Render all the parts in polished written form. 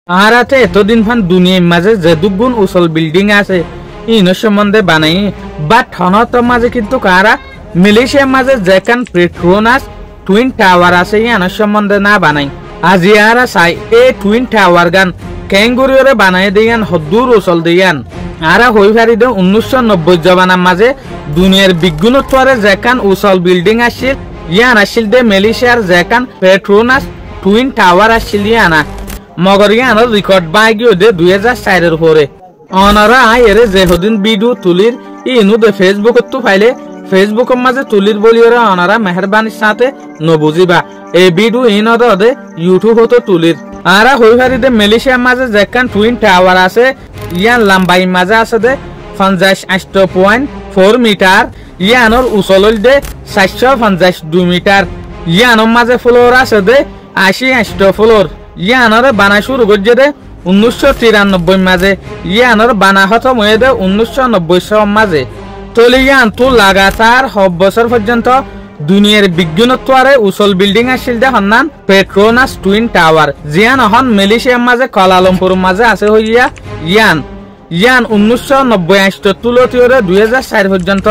আহারাতে এতদিন ফান দুনিয়ার মাঝে যে দুগুণ উসল বিল্ডিং আছে ইনোর সম্বন্ধে বানাই বা ঠনতর মাঝে কিন্তু কারা মালয়েশিয়ার মাঝে যেখান পেট্রোনাস টুইন টাওয়ার আছে ইয়ানোর সম্বন্ধে না বানাই আজি আরা চাই এই টুইন টাওয়ার গান ক্যাঙ্গুরিওরে বানাই দিয়ান হদ্দুর উসল দিয়ান আরা হই ফারি দে 1990 জবানার মাঝে দুনিয়ার বিজ্ঞানত্বরে যেখান উসল বিল্ডিং আসছিল ইয়ান আসছিল দে মালয়েশিয়ার যেখান পেট্রোনাস টুইন টাওয়ার আসছিল ইয়ানা মগর ইয়ানোর রেকর্ড বাই গিয়ে দে 2004 পরে অনারা এরে যেহদিন ভিডিও তুলির ইনু দে ফেসবুকত তো ফাইলে ফেসবুকের মাঝে তুলির বলিওরে অনারা মেহরবানির সাথে নবুজিবা এই ভিডিও ইনদ দে ইউটিউব হতো তুলির আরা হই ফারি দে মালয়েশিয়ার মাঝে যেখান টুইন টাওয়ার আছে ইয়ান লম্বাই মাঝে আছে দে 58.4 মিটার ইয়ানোর উচলল দে 452 মিটার ইয়ানোর মাঝে ফ্লোর আছে দে 88 ফ্লোর ইয়ানোরে বানা শুরু করছে দে 1993 মাঝে ইয়ানোর বানা খতম হয়ে দে 1990 মাঝে তলে ইয়ান তো লাগাতার 6 বছর পর্যন্ত দুনিয়ার বিজ্ঞানত্বরে উসল বিল্ডিং আসছিল দে হন্নান পেট্রোনাস টুইন টাওয়ার জিয়ান হন মালয়েশিয়ার মাঝে কুয়ালালামপুর মাঝে আছে হইয়া ইয়ান 1990 তুলতিওরে 2004 পর্যন্ত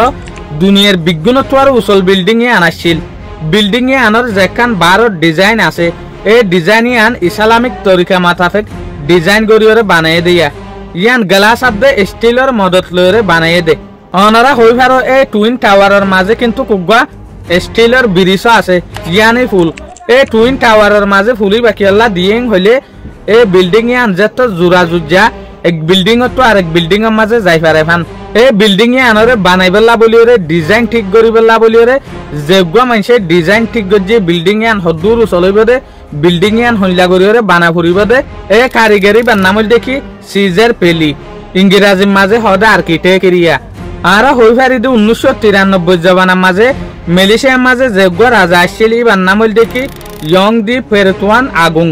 দুনিয়ার বিজ্ঞানত্বরে উসল বিল্ডিং এ আনাছিল বিল্ডিং এ আনার যেখান 12 ডিজাইন আছে এই ডিজাইন ইয়ান ইসলামিক তরিকা মাতাফিক ডিজাইন করিওরে বানাই দিয়া ইয়ান গ্লাস আদে স্টিলের মদত লইরে বানাই দে অনারা হই ফারো এই টুইন টাওয়ারের মাঝে কিন্তু কুগা স্টিলের ব্রিজ আছে ইয়ানি ফুল এই টুইন টাওয়ারের মাঝে ফুলি বাকি আল্লাহ দিয়েন হইলে এই বিল্ডিং ইয়ান যত জোড়া জুজা এক বিল্ডিং তো আরেক বিল্ডিং এর মাঝে যাই পারে ফান এই বিল্ডিং এ আনরে বানাইবেলা বলিওরে ডিজাইন ঠিক করিবেলা বলিওরে যেগুয়া মানুষে ডিজাইন ঠিক করছে বিল্ডিং এ আন হদুর চলিব দে বিল্ডিং এ আন হইলা করিওরে বানা ফুরিব দে এই কারিগরি বান্নামল দেখি সিজার পেলি ইংরেজির মাঝে হদা আর্কিটেক্ট এরিয়া আর হই ফারি দে 1993 জবানার মাঝে মালয়েশিয়ার মাঝে যেগুয়া রাজা আসছিল এই বান্নামল দেখি ইয়ং দি পেরতুয়ান আগুং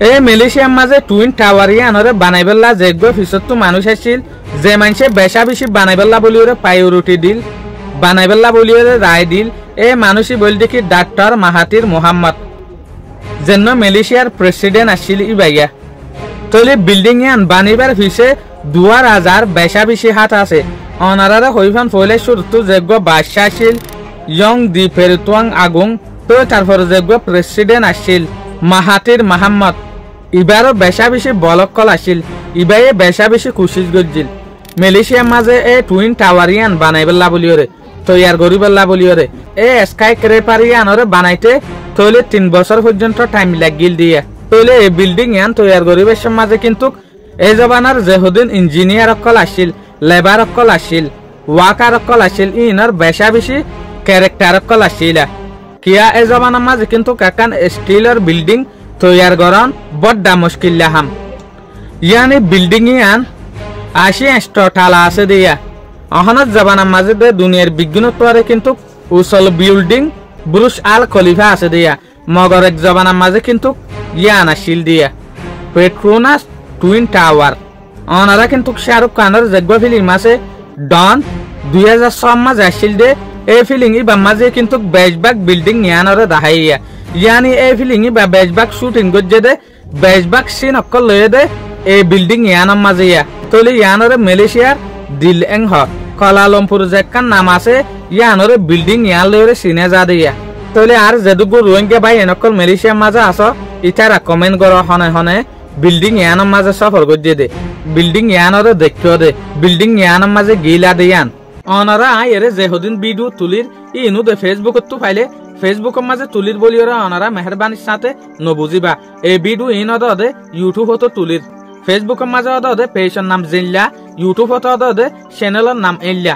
এই মালয়েশিয়ার মাঝে টুইন টাওয়ার ইয়ানরে বানাইবেলা যেগুয়া পিছত তো মানুষ আসছিল যে মানুষে বেশা বেশি বানাইবেলা বলিওরে প্রায়োরিটি দিল বানাইবেলা বলিওরে রায় দিল এই মানুষই বল দেখি ডাক্তার মাহাতির মোহাম্মদ যেন মালয়েশিয়ার প্রেসিডেন্ট আসছিল ইবাইয়া তলে বিল্ডিং ইয়ান বানিবার পিছে 2000 বেশা বেশি হাত আছে অনারারে হইফান ফলে শুরুতে যেগুয়া বাদশা আসছিল ইয়ং দি পেরতুয়াং আগুং তো তারপর যেগুয়া প্রেসিডেন্ট আসছিল মাহাতির মোহাম্মদ ইবারও বেশা বেশি বলকল আসছিল ইবাইয়ে বেশা বেশি কোশিশ করছিল মালয়েশিয়ার মাঝে এই টুইন টাওয়ার ইয়ান বানাইবেলা বলিওরে তৈয়ার করিবেলা বলিওরে এই স্কাই ক্রেপার ইয়ানরে বানাইতে তৈলে 3 বছর পর্যন্ত টাইম লাগিল দিয়া তৈলে এই বিল্ডিং ইয়ান তৈয়ার করিবার মাঝে কিন্তু এই জবানার যেহদিন ইঞ্জিনিয়ার অকল আসছিল লেবার অকল আসছিল ওয়াকার অকল আসছিল ইনার বেশা বেশি ক্যারেক্টার অকল আসছিল কিয়া এই জবানার মাঝে কিন্তু কাকান স্টিলের বিল্ডিং তৈয়ার করন বড্ডা মুশকিল লাহাম ইয়ানি বিল্ডিং ইয়ান 80 টালা আছে দিয়া অহনত জবানার মাঝে দে দুনিয়ার বিজ্ঞানত্বরে কিন্তু উসল বিল্ডিং বুরুজ আল খলিফা আছে দিয়া মগর এক জবানার মাঝে কিন্তু ইয়ান আসিল দিয়া পেট্রোনাস টুইন টাওয়ার অনারা কিন্তু শাহরুখ খানের যেগুয়া ফিল্ম আছে ডন 2006 মাঝে আসিল দে এই ফিলিং ইবা মাঝে কিন্তু বেশবাগ বিল্ডিং ইয়ানরে দাহাইয়া ইয়ানি এই ফিলিং ইবা বেশবাগ শুটিং গজ্জে দে বেশবাগ সিন অকল লয়ে দে এই বিল্ডিং ইয়ানার মাঝে ইয়া তলে ইয়ানরে মালয়েশিয়ার দিলএং হ কুয়ালালামপুর যেখান নাম আছে ইয়ানরে বিল্ডিং ইয়ান লয়ে সিনে যা দিয়া তলে আর যেদুগু রোহিঙ্গা ভাই এনেকল মালয়েশিয়ার মাঝে আছো ইতারা কমেন্ট করো হনে হনে বিল্ডিং ইয়ানার মাঝে সফর গজ্জে দে বিল্ডিং ইয়ানরে দেখিও দে বিল্ডিং ইয়ানার মাঝে গিলা দে ইয়ান অনারা এরে যেহদিন ভিডিও তুলির ইনু দে ফেসবুকত তো ফাইলে ফেসবুকের মাঝে তুলির বলিওরা অনারা মেহরবানির সাথে নবুজিবা এই ভিডিও ইনদ দে ইউটিউব হতো তুলির ফেসবুকের মাঝে দে পেজের নাম জিল্লা ইউটিউব হতো দে চ্যানেলের নাম এল্লা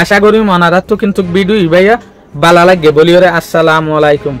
আশা করি মনারা তো কিন্তু ভিডিও ইবাইয়া ভালো লাগে বলিওরে আসসালামু আলাইকুম।